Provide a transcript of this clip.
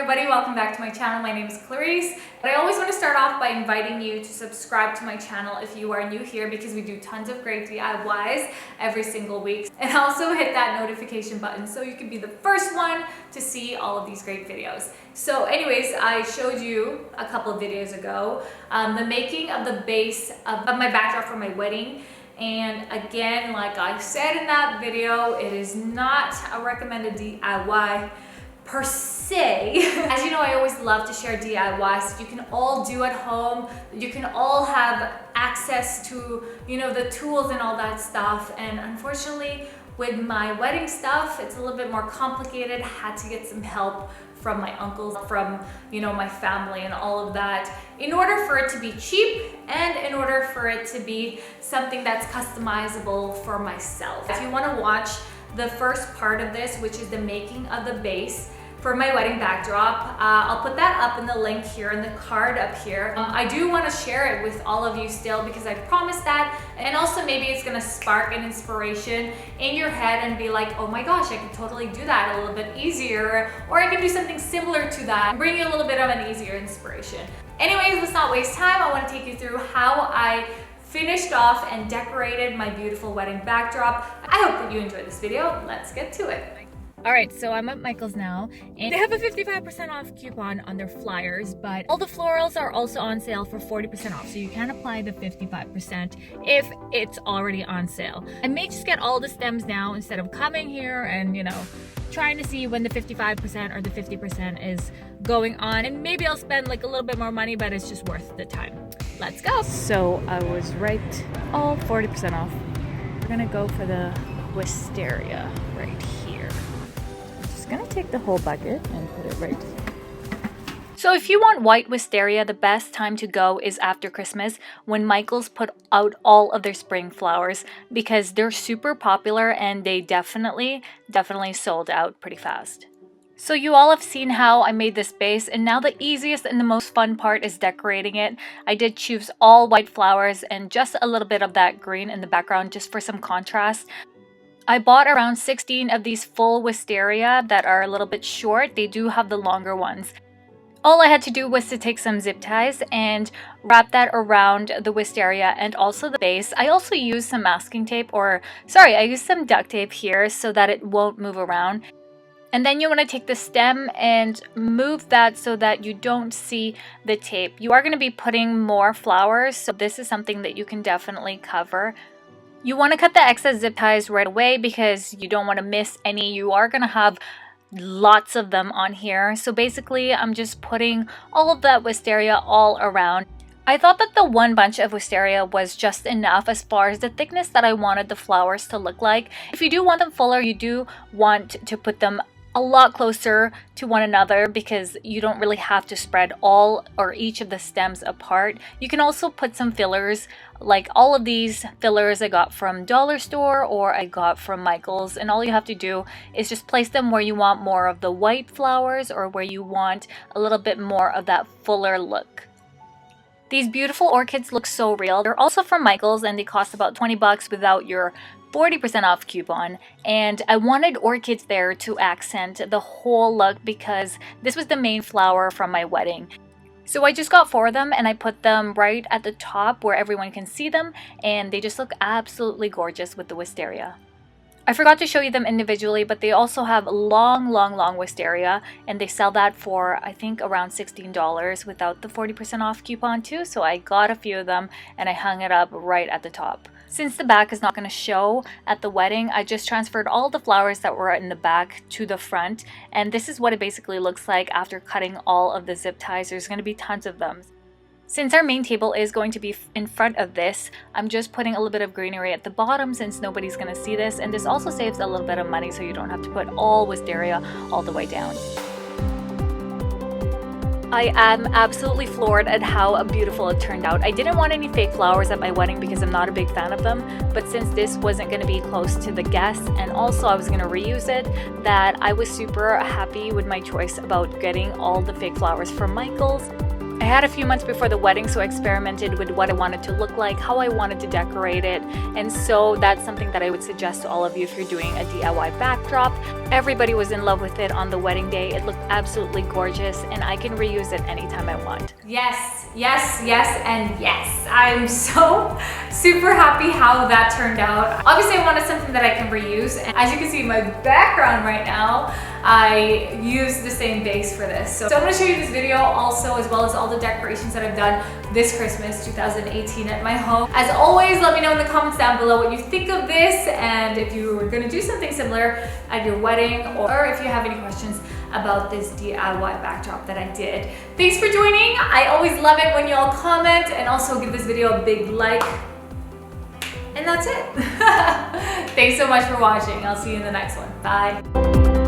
everybody, welcome back to my channel. My name is Clarizz. But I always want to start off by inviting you to subscribe to my channel if you are new here, because we do tons of great DIYs every single week. And also hit that notification button so you can be the first one to see all of these great videos. So anyways, I showed you a couple of videos ago the making of the base of my backdrop for my wedding. And again, like I said in that video, it is not a recommended DIY per se. As you know, I always love to share DIYs that you can all do at home, that you can all have access to, you know, the tools and all that stuff. And unfortunately, with my wedding stuff, it's a little bit more complicated. I had to get some help from my uncles, from, you know, my family and all of that, in order for it to be cheap and in order for it to be something that's customizable for myself. If you want to watch the first part of this, which is the making of the base for my wedding backdrop, I'll put that up in the link here in the card up here. I do want to share it with all of you still, because I promised that, and also maybe it's going to spark an inspiration in your head and be like, oh my gosh, I can totally do that a little bit easier, or I can do something similar to that and bring you a little bit of an easier inspiration. Anyways, let's not waste time. I want to take you through how I finished off and decorated my beautiful wedding backdrop. I hope that you enjoyed this video. Let's get to it. All right, so I'm at Michael's now, and they have a 55% off coupon on their flyers, but all the florals are also on sale for 40% off, so you can apply the 55% if it's already on sale. I may just get all the stems now instead of coming here and, you know, trying to see when the 55% or the 50% is going on, and maybe I'll spend like a little bit more money, but it's just worth the time. Let's go. So I was right, all 40% off. We're gonna go for the wisteria right here. I'm gonna take the whole bucket and put it right here. So if you want white wisteria, the best time to go is after Christmas, when Michael's put out all of their spring flowers, because they're super popular and they definitely sold out pretty fast. So you all have seen how I made this base, and now the easiest and the most fun part is decorating it. I did choose all white flowers and just a little bit of that green in the background just for some contrast. I bought around 16 of these full wisteria that are a little bit short. They do have the longer ones. All I had to do was to take some zip ties and wrap that around the wisteria and also the base. I also used some masking tape, I used some duct tape here so that it won't move around. And then you want to take the stem and move that so that you don't see the tape. You are going to be putting more flowers, so this is something that you can definitely cover. You want to cut the excess zip ties right away because you don't want to miss any. You are going to have lots of them on here. So basically, I'm just putting all of that wisteria all around. I thought that the one bunch of wisteria was just enough as far as the thickness that I wanted the flowers to look like. If you do want them fuller, you do want to put them a lot closer to one another, because you don't really have to spread all or each of the stems apart. You can also put some fillers, like all of these fillers I got from dollar store or I got from Michael's, and all you have to do is just place them where you want more of the white flowers or where you want a little bit more of that fuller look. These beautiful orchids look so real. They're also from Michael's and they cost about 20 bucks without your 40% off coupon, and I wanted orchids there to accent the whole look because this was the main flower from my wedding. So I just got 4 of them and I put them right at the top where everyone can see them, and they just look absolutely gorgeous with the wisteria. I forgot to show you them individually, but they also have long wisteria, and they sell that for I think around $16 without the 40% off coupon too. So I got a few of them and I hung it up right at the top. Since the back is not going to show at the wedding, I just transferred all the flowers that were in the back to the front, and this is what it basically looks like after cutting all of the zip ties. There's going to be tons of them. Since our main table is going to be in front of this, I'm just putting a little bit of greenery at the bottom since nobody's going to see this, and this also saves a little bit of money so you don't have to put all wisteria all the way down. I am absolutely floored at how beautiful it turned out. I didn't want any fake flowers at my wedding because I'm not a big fan of them, but since this wasn't going to be close to the guests and also I was going to reuse it, that I was super happy with my choice about getting all the fake flowers from Michael's. I had a few months before the wedding, so I experimented with what I wanted to look like, how I wanted to decorate it, and so that's something that I would suggest to all of you if you're doing a DIY backdrop. Everybody was in love with it on the wedding day. It looked absolutely gorgeous, and I can reuse it anytime I want. Yes, yes, yes, and yes. I'm so super happy how that turned out. Obviously, I wanted something that I can reuse, and as you can see in my background right now, I used the same base for this. So I'm going to show you this video also, as well as all the decorations that I've done this Christmas 2018 at my home. As always, let me know in the comments down below what you think of this, and if you were going to do something similar at your wedding, or if you have any questions about this DIY backdrop that I did. Thanks for joining. I always love it when y'all comment, and also give this video a big like. And that's it. Thanks so much for watching. I'll see you in the next one. Bye.